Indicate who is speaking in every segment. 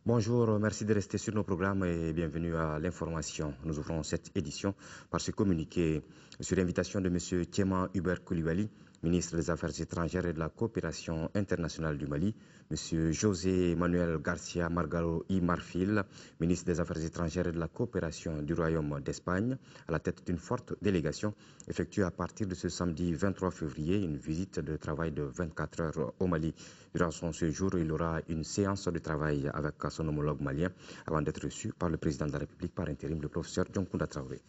Speaker 1: Bonjour, merci de rester sur nos programmes et bienvenue à l'information. Nous ouvrons cette édition par ce communiqué sur l'invitation de M. Thiéma Hubert Coulibaly, ministre des Affaires étrangères et de la coopération internationale du Mali, M. José Manuel Garcia Margalo y Marfil, ministre des Affaires étrangères et de la coopération du Royaume d'Espagne, à la tête d'une forte délégation, effectue à partir de ce samedi 23 février une visite de travail de 24 heures au Mali. Durant son séjour, il aura une séance de travail avec son homologue malien avant d'être reçu par le président de la République par intérim, le professeur Dioncounda Traoré.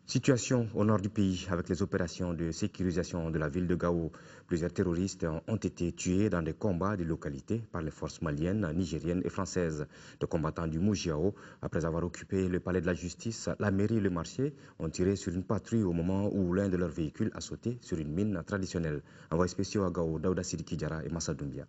Speaker 1: Situation au nord du pays avec les opérations de sécurisation de la ville de Gao. Plusieurs terroristes ont été tués dans des combats des localités par les forces maliennes, nigériennes et françaises. Des combattants du Moujiao, après avoir occupé le palais de la justice, la mairie et le marché, ont tiré sur une patrouille au moment où l'un de leurs véhicules a sauté sur une mine traditionnelle. Envoyé spéciaux à Gao, Daouda Sidiki Diarra et Massa Doumbia.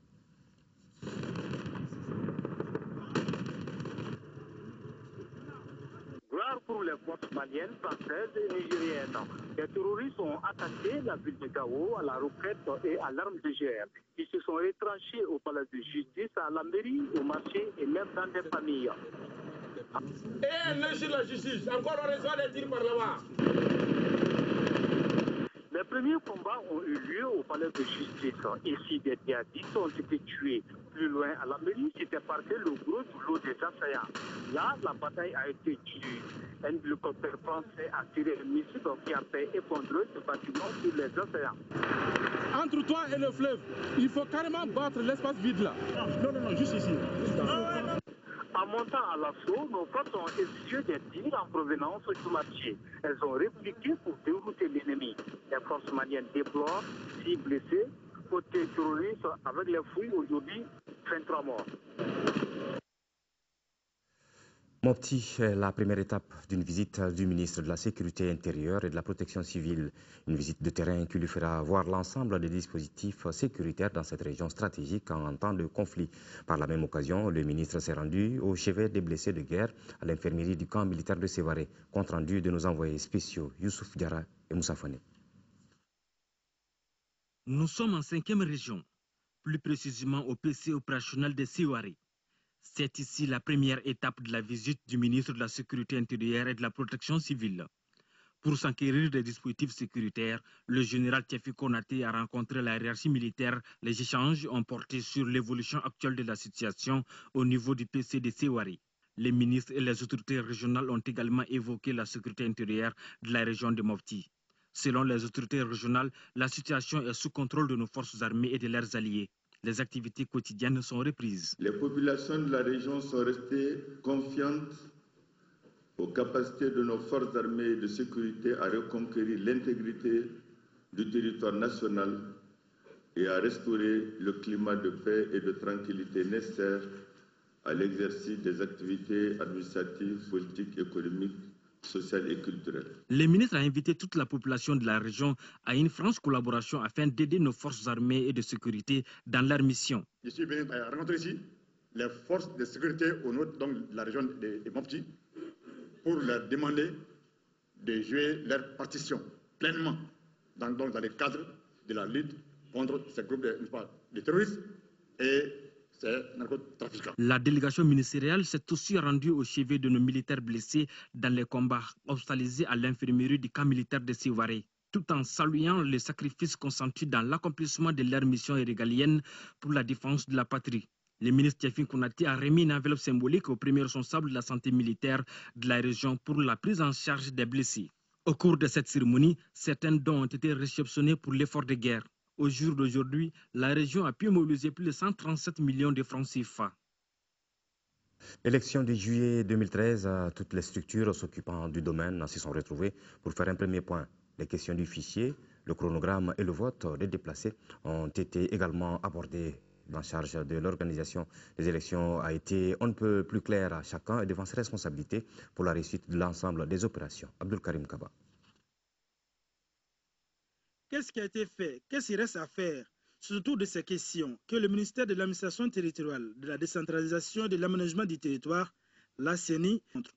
Speaker 2: Pour les forces maliennes, françaises et nigériennes. Les terroristes ont attaqué la ville de Gao à la roquette et à l'arme légère. Ils se sont retranchés au palais de justice, à la mairie, au marché et même dans des familles.
Speaker 3: Et un sur la justice, encore on reçoit des tirs par là-bas.
Speaker 2: Les premiers combats ont eu lieu au palais de justice. Ici, des djihadistes ont été tués. Plus loin, à la mairie, c'était parti le gros du lot des assaillants. Là, la bataille a été tuée. Un hélicoptère français a tiré un missile qui a fait effondrer ce bâtiment sur les assaillants.
Speaker 4: Entre toi et le fleuve, il faut carrément battre l'espace vide là. Non, juste ici.
Speaker 2: En montant à l'assaut, nos forces ont essuyé des tirs en provenance du marché. Elles ont répliqué pour dérouter l'ennemi. Les forces maliennes déplorent 6 blessés, côté terroriste avec les fouilles aujourd'hui, 23 morts.
Speaker 1: Mopti est la première étape d'une visite du ministre de la Sécurité intérieure et de la Protection civile. Une visite de terrain qui lui fera voir l'ensemble des dispositifs sécuritaires dans cette région stratégique en temps de conflit. Par la même occasion, le ministre s'est rendu au chevet des blessés de guerre à l'infirmerie du camp militaire de Sévaré. Compte rendu de nos envoyés spéciaux Youssouf Diarra et Moussa Fane.
Speaker 5: Nous sommes en 5e région, plus précisément au PC opérationnel de Sévaré. C'est ici la première étape de la visite du ministre de la Sécurité intérieure et de la Protection civile. Pour s'enquérir des dispositifs sécuritaires, le général Tiefi Konaté a rencontré la hiérarchie militaire. Les échanges ont porté sur l'évolution actuelle de la situation au niveau du PC de Sévaré. Les ministres et les autorités régionales ont également évoqué la sécurité intérieure de la région de Mopti. Selon les autorités régionales, la situation est sous contrôle de nos forces armées et de leurs alliés. Les activités quotidiennes sont reprises.
Speaker 6: Les populations de la région sont restées confiantes aux capacités de nos forces armées et de sécurité à reconquérir l'intégrité du territoire national et à restaurer le climat de paix et de tranquillité nécessaire à l'exercice des activités administratives, politiques, économiques, sociales et culturelles.
Speaker 5: Le ministre a invité toute la population de la région à une franche collaboration afin d'aider nos forces armées et de sécurité dans leur mission.
Speaker 7: Je suis venu rencontrer ici les forces de sécurité au nord de la région de Mopti pour leur demander de jouer leur partition pleinement dans le cadre de la lutte contre ces groupes de terroristes et ces narcotrafiquants.
Speaker 5: La délégation ministérielle s'est aussi rendue au chevet de nos militaires blessés dans les combats hospitalisés à l'infirmerie du camp militaire de Sévaré, tout en saluant les sacrifices consentis dans l'accomplissement de leur mission régalienne pour la défense de la patrie. Le ministre Tiefi Konaté a remis une enveloppe symbolique au premier responsable de la santé militaire de la région pour la prise en charge des blessés. Au cours de cette cérémonie, certains dons ont été réceptionnés pour l'effort de guerre. Au jour d'aujourd'hui, la région a pu mobiliser plus de 137 millions de francs CFA.
Speaker 1: Élection de juillet 2013, toutes les structures s'occupant du domaine s'y sont retrouvées pour faire un premier point. Les questions du fichier, le chronogramme et le vote des déplacés ont été également abordés. En charge de l'organisation des élections a été on ne peut plus clair à chacun et devant ses responsabilités pour la réussite de l'ensemble des opérations. Abdul Karim Kaba.
Speaker 4: Qu'est-ce qui a été fait? Qu'est-ce qu'il reste à faire? Surtout de ces questions que le ministère de l'administration territoriale, de la décentralisation et de l'aménagement du territoire, la CENI, montre.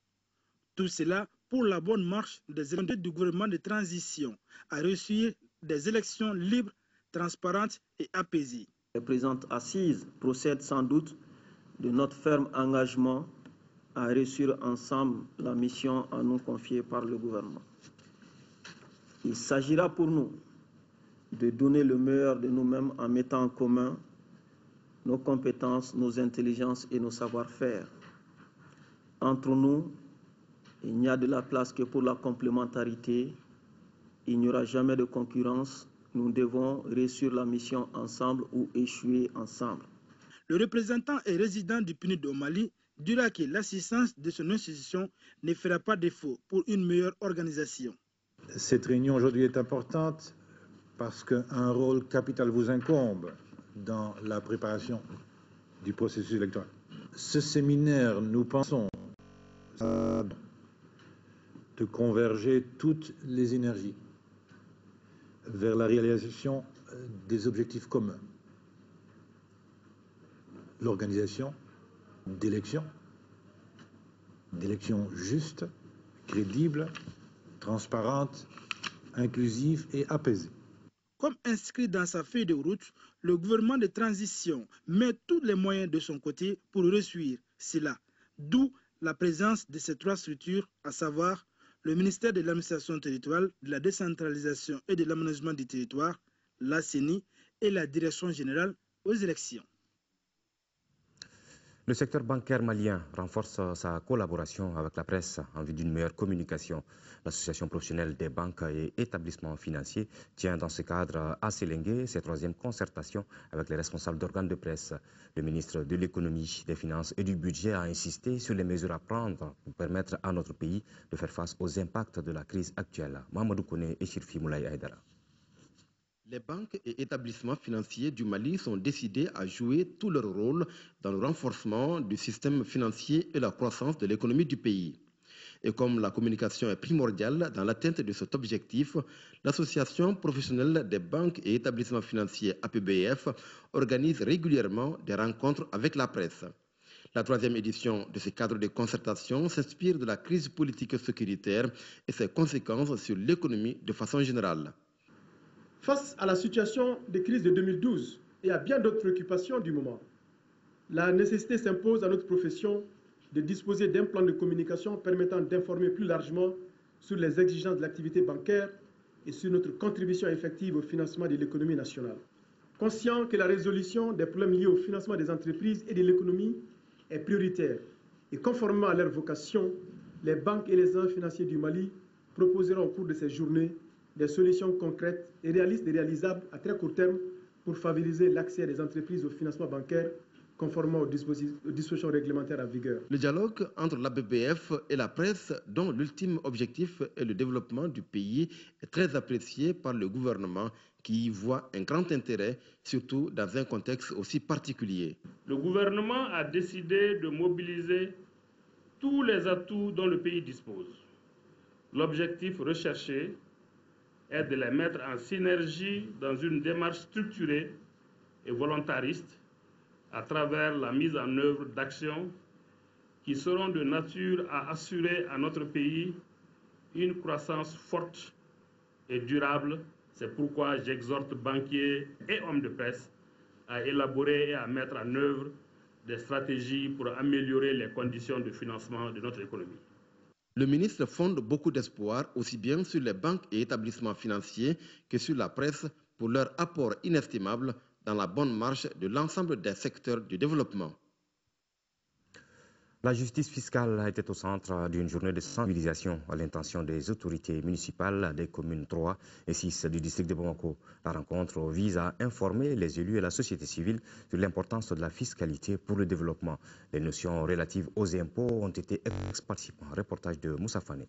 Speaker 4: Tout cela pour la bonne marche des élections du gouvernement de transition, à réussir des élections libres, transparentes et apaisées.
Speaker 8: Les présentes assises procèdent sans doute de notre ferme engagement à réussir ensemble la mission à nous confiée par le gouvernement. Il s'agira pour nous de donner le meilleur de nous-mêmes en mettant en commun nos compétences, nos intelligences et nos savoir-faire. Entre nous, il n'y a de la place que pour la complémentarité. Il n'y aura jamais de concurrence. Nous devons réussir la mission ensemble ou échouer ensemble.
Speaker 4: Le représentant et résident du PNUD au Mali dira que l'assistance de son institution ne fera pas défaut pour une meilleure organisation.
Speaker 9: Cette réunion aujourd'hui est importante parce qu'un rôle capital vous incombe dans la préparation du processus électoral. Ce séminaire, nous pensons, de converger toutes les énergies vers la réalisation des objectifs communs. L'organisation d'élections justes, crédibles, transparentes, inclusives et apaisées.
Speaker 4: Comme inscrit dans sa feuille de route, le gouvernement de transition met tous les moyens de son côté pour réussir cela. D'où la présence de ces trois structures, à savoir le ministère de l'administration territoriale, de la décentralisation et de l'aménagement du territoire, la CENI et la direction générale aux élections.
Speaker 1: Le secteur bancaire malien renforce sa collaboration avec la presse en vue d'une meilleure communication. L'association professionnelle des banques et établissements financiers tient dans ce cadre à Sélengué ses troisièmes concertations avec les responsables d'organes de presse. Le ministre de l'économie, des finances et du budget a insisté sur les mesures à prendre pour permettre à notre pays de faire face aux impacts de la crise actuelle. Mamadou Kone et Chirfi Moulay Aïdara.
Speaker 10: Les banques et établissements financiers du Mali sont décidés à jouer tout leur rôle dans le renforcement du système financier et la croissance de l'économie du pays. Et comme la communication est primordiale dans l'atteinte de cet objectif, l'Association professionnelle des banques et établissements financiers APBF organise régulièrement des rencontres avec la presse. La troisième édition de ce cadre de concertation s'inspire de la crise politique et sécuritaire et ses conséquences sur l'économie de façon générale.
Speaker 11: Face à la situation de crise de 2012 et à bien d'autres préoccupations du moment, la nécessité s'impose à notre profession de disposer d'un plan de communication permettant d'informer plus largement sur les exigences de l'activité bancaire et sur notre contribution effective au financement de l'économie nationale. Conscient que la résolution des problèmes liés au financement des entreprises et de l'économie est prioritaire et conformément à leur vocation, les banques et les agents financiers du Mali proposeront au cours de ces journées des solutions concrètes et réalistes et réalisables à très court terme pour favoriser l'accès des entreprises au financement bancaire conformément aux dispositions réglementaires en vigueur.
Speaker 10: Le dialogue entre l'APBF et la presse, dont l'ultime objectif est le développement du pays, est très apprécié par le gouvernement qui y voit un grand intérêt, surtout dans un contexte aussi particulier.
Speaker 3: Le gouvernement a décidé de mobiliser tous les atouts dont le pays dispose. L'objectif recherché est de les mettre en synergie dans une démarche structurée et volontariste à travers la mise en œuvre d'actions qui seront de nature à assurer à notre pays une croissance forte et durable. C'est pourquoi j'exhorte banquiers et hommes de presse à élaborer et à mettre en œuvre des stratégies pour améliorer les conditions de financement de notre économie.
Speaker 10: Le ministre fonde beaucoup d'espoir aussi bien sur les banques et établissements financiers que sur la presse pour leur apport inestimable dans la bonne marche de l'ensemble des secteurs du développement.
Speaker 1: La justice fiscale a été au centre d'une journée de sensibilisation à l'intention des autorités municipales des communes 3 et 6 du district de Bamako. La rencontre vise à informer les élus et la société civile sur l'importance de la fiscalité pour le développement. Les notions relatives aux impôts ont été expliquées. Reportage de Moussa Fane.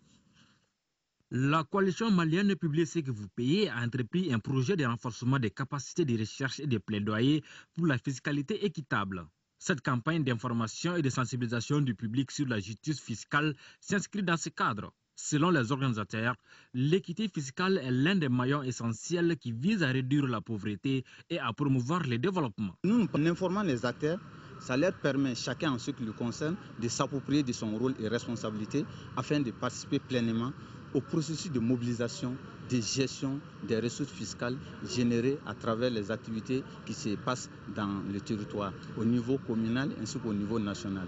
Speaker 5: La coalition malienne Publiez ce que vous payez a entrepris un projet de renforcement des capacités de recherche et de plaidoyer pour la fiscalité équitable. Cette campagne d'information et de sensibilisation du public sur la justice fiscale s'inscrit dans ce cadre. Selon les organisateurs, l'équité fiscale est l'un des maillons essentiels qui vise à réduire la pauvreté et à promouvoir le développement.
Speaker 12: Nous, en informant les acteurs, ça leur permet, chacun en ce qui le concerne, de s'approprier de son rôle et responsabilité afin de participer pleinement au processus de mobilisation de gestion des ressources fiscales générées à travers les activités qui se passent dans le territoire, au niveau communal ainsi qu'au niveau national.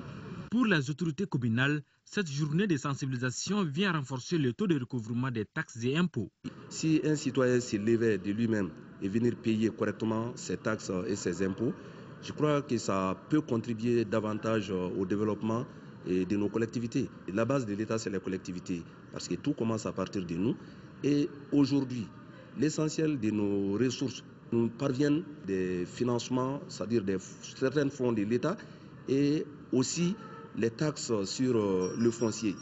Speaker 5: Pour les autorités communales, cette journée de sensibilisation vient renforcer le taux de recouvrement des taxes et impôts.
Speaker 13: Si un citoyen se levait de lui-même et venir payer correctement ses taxes et ses impôts, je crois que ça peut contribuer davantage au développement de nos collectivités. La base de l'État, c'est les collectivités, parce que tout commence à partir de nous. Et aujourd'hui, l'essentiel de nos ressources nous parviennent des financements, c'est-à-dire de certains fonds de l'État, et aussi les taxes sur le foncier.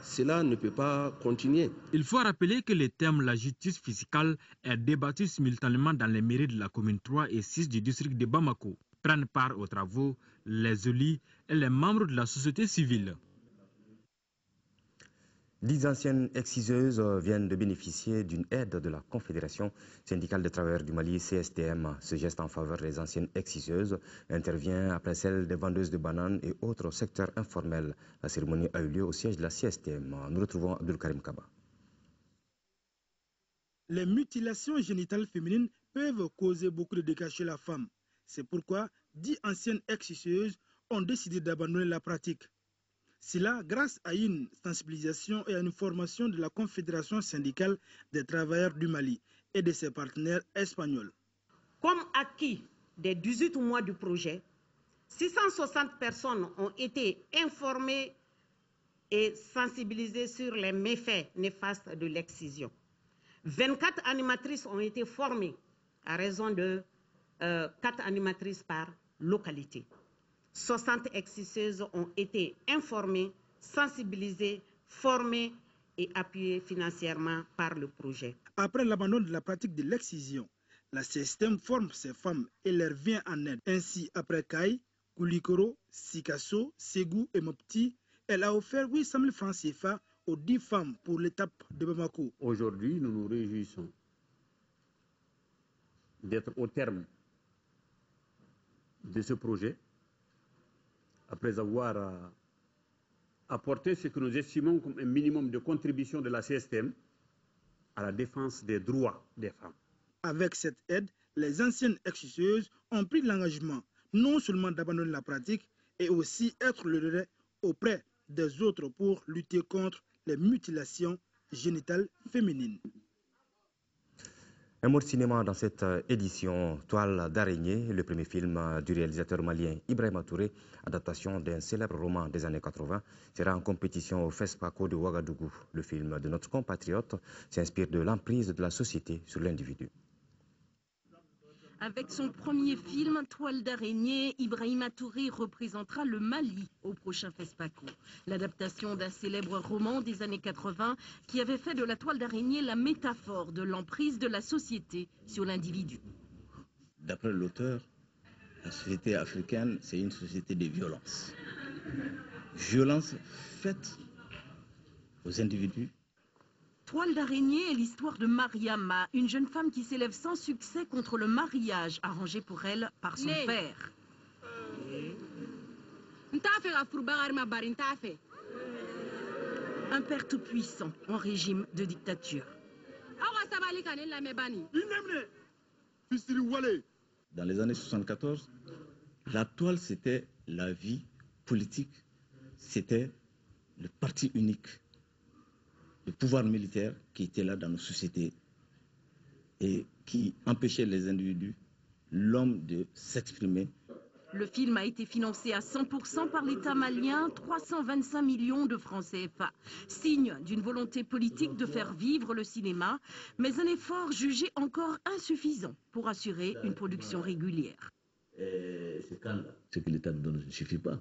Speaker 13: Cela ne peut pas continuer.
Speaker 5: Il faut rappeler que le thème la justice fiscale est débattu simultanément dans les mairies de la commune 3 et 6 du district de Bamako. Prennent part aux travaux les élus et les membres de la société civile.
Speaker 1: 10 anciennes exciseuses viennent de bénéficier d'une aide de la Confédération syndicale des travailleurs du Mali, CSTM. Ce geste en faveur des anciennes exciseuses intervient après celle des vendeuses de bananes et autres secteurs informels. La cérémonie a eu lieu au siège de la CSTM. Nous retrouvons Abdelkarim Kaba.
Speaker 4: Les mutilations génitales féminines peuvent causer beaucoup de dégâts chez la femme. C'est pourquoi 10 anciennes exciseuses ont décidé d'abandonner la pratique. Cela grâce à une sensibilisation et à une formation de la Confédération syndicale des travailleurs du Mali et de ses partenaires espagnols.
Speaker 14: Comme acquis des 18 mois du projet, 660 personnes ont été informées et sensibilisées sur les méfaits néfastes de l'excision. 24 animatrices ont été formées à raison de 4 animatrices par localité. 60 exciseuses ont été informées, sensibilisées, formées et appuyées financièrement par le projet.
Speaker 4: Après l'abandon de la pratique de l'excision, la CSTM forme ces femmes et leur vient en aide. Ainsi, après Kaï, Koulikoro, Sikasso, Ségou et Mopti, elle a offert 800 000 francs CFA aux 10 femmes pour l'étape de Bamako.
Speaker 15: Aujourd'hui, nous nous réjouissons d'être au terme de ce projet, après avoir apporté ce que nous estimons comme un minimum de contribution de la CSTM à la défense des droits des femmes.
Speaker 4: Avec cette aide, les anciennes exciseuses ont pris l'engagement non seulement d'abandonner la pratique, et aussi être le relais auprès des autres pour lutter contre les mutilations génitales féminines.
Speaker 1: Un mot de cinéma dans cette édition, Toile d'araignée, le premier film du réalisateur malien Ibrahima Touré, adaptation d'un célèbre roman des années 80, sera en compétition au FESPACO de Ouagadougou. Le film de notre compatriote s'inspire de l'emprise de la société sur l'individu.
Speaker 16: Avec son premier film, Toile d'araignée, Ibrahima Touré représentera le Mali au prochain FESPACO. L'adaptation d'un célèbre roman des années 80 qui avait fait de la toile d'araignée la métaphore de l'emprise de la société sur l'individu.
Speaker 17: D'après l'auteur, la société africaine, c'est une société de violence. Violence faite aux individus.
Speaker 16: Toile d'araignée est l'histoire de Mariama, une jeune femme qui s'élève sans succès contre le mariage arrangé pour elle par son père. Un père tout-puissant en régime de dictature.
Speaker 17: Dans les années 74, la toile, c'était la vie politique, c'était le parti unique. Le pouvoir militaire qui était là dans nos sociétés et qui empêchait les individus, l'homme de s'exprimer.
Speaker 16: Le film a été financé à 100% par l'État malien, 325 millions de francs CFA. Signe d'une volonté politique de faire vivre le cinéma, mais un effort jugé encore insuffisant pour assurer une production régulière.
Speaker 18: Ce que l'État nous donne ne suffit pas.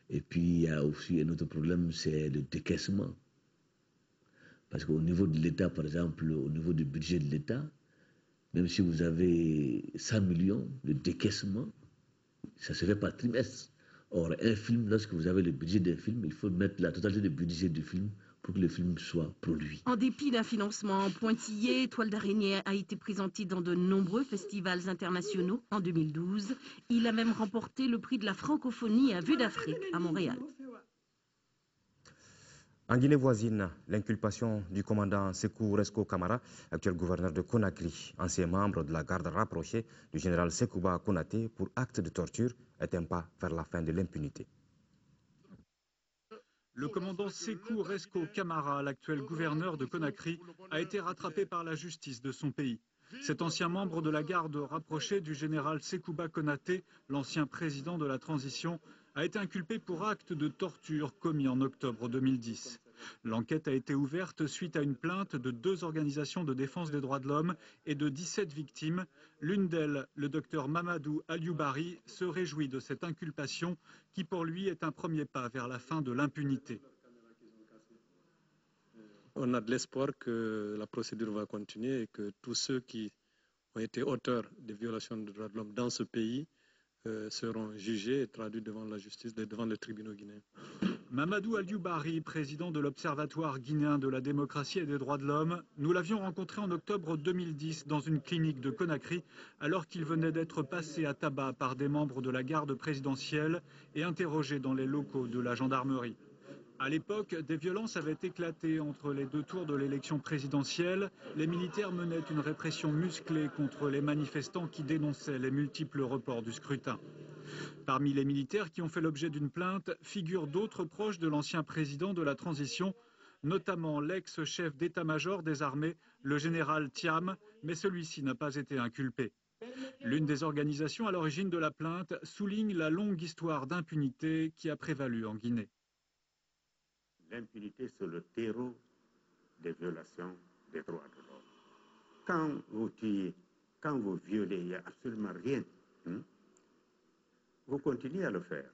Speaker 18: Et puis il y a aussi un autre problème, c'est le décaissement. Parce qu'au niveau de l'État, par exemple, au niveau du budget de l'État, même si vous avez 100 millions de décaissement, ça se fait par trimestre. Or, un film, lorsque vous avez le budget d'un film, il faut mettre la totalité du budget du film pour que le film soit produit.
Speaker 16: En dépit d'un financement pointillé, Toile d'araignée a été présenté dans de nombreux festivals internationaux en 2012. Il a même remporté le prix de la francophonie à Vue d'Afrique à Montréal.
Speaker 1: En Guinée voisine, l'inculpation du commandant Sékou Resco Camara, actuel gouverneur de Conakry, ancien membre de la garde rapprochée du général Sekouba Konaté pour acte de torture, est un pas vers la fin de l'impunité.
Speaker 19: Le commandant Sékou Resco Camara, l'actuel gouverneur de Conakry, a été rattrapé par la justice de son pays. Cet ancien membre de la garde rapprochée du général Sekouba Konaté, l'ancien président de la transition, a été inculpé pour acte de torture commis en octobre 2010. L'enquête a été ouverte suite à une plainte de 2 organisations de défense des droits de l'homme et de 17 victimes. L'une d'elles, le docteur Mamadou Alioubari, se réjouit de cette inculpation qui pour lui est un premier pas vers la fin de l'impunité.
Speaker 20: On a de l'espoir que la procédure va continuer et que tous ceux qui ont été auteurs des violations des droits de l'homme dans ce pays seront jugés et traduits devant la justice, devant les tribunaux guinéens.
Speaker 19: Mamadou Alioubari, président de l'Observatoire guinéen de la démocratie et des droits de l'homme, nous l'avions rencontré en octobre 2010 dans une clinique de Conakry, alors qu'il venait d'être passé à tabac par des membres de la garde présidentielle et interrogé dans les locaux de la gendarmerie. À l'époque, des violences avaient éclaté entre les 2 tours de l'élection présidentielle. Les militaires menaient une répression musclée contre les manifestants qui dénonçaient les multiples reports du scrutin. Parmi les militaires qui ont fait l'objet d'une plainte figurent d'autres proches de l'ancien président de la transition, notamment l'ex-chef d'état-major des armées, le général Thiam, mais celui-ci n'a pas été inculpé. L'une des organisations à l'origine de la plainte souligne la longue histoire d'impunité qui a prévalu en Guinée.
Speaker 21: L'impunité, c'est le terreau des violations des droits de l'homme. Quand vous tuez, quand vous violez, il n'y a absolument rien. Vous continuez à le faire.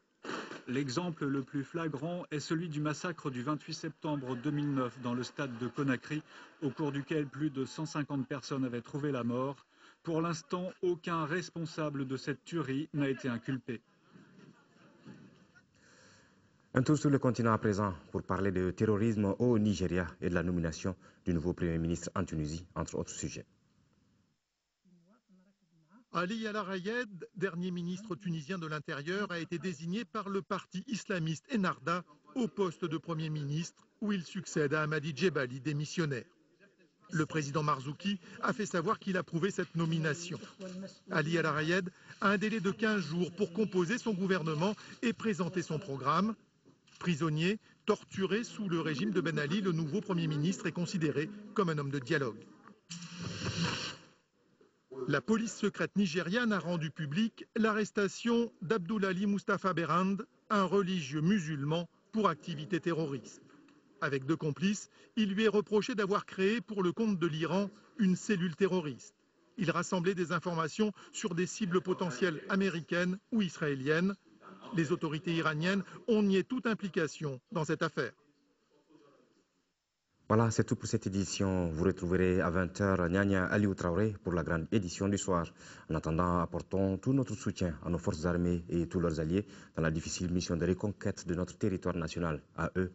Speaker 19: L'exemple le plus flagrant est celui du massacre du 28 septembre 2009 dans le stade de Conakry, au cours duquel plus de 150 personnes avaient trouvé la mort. Pour l'instant, aucun responsable de cette tuerie n'a été inculpé.
Speaker 1: Un tour sur le continent à présent pour parler de terrorisme au Nigeria et de la nomination du nouveau Premier ministre en Tunisie, entre autres sujets.
Speaker 22: Ali Al-Rayed, dernier ministre tunisien de l'Intérieur, a été désigné par le parti islamiste Ennahda au poste de Premier ministre où il succède à Hamadi Djebali, démissionnaire. Le président Marzouki a fait savoir qu'il approuvait cette nomination. Ali Al-Rayed a un délai de 15 jours pour composer son gouvernement et présenter son programme. Prisonnier, torturé sous le régime de Ben Ali, le nouveau Premier ministre est considéré comme un homme de dialogue. La police secrète nigériane a rendu publique l'arrestation d'Abdoulali Mustafa Berand, un religieux musulman pour activité terroriste. Avec 2 complices, il lui est reproché d'avoir créé pour le compte de l'Iran une cellule terroriste. Il rassemblait des informations sur des cibles potentielles américaines ou israéliennes. Les autorités iraniennes ont nié toute implication dans cette affaire.
Speaker 1: Voilà, c'est tout pour cette édition. Vous retrouverez à 20h Nyanya Aliou Traoré pour la grande édition du soir. En attendant, apportons tout notre soutien à nos forces armées et tous leurs alliés dans la difficile mission de reconquête de notre territoire national. À eux.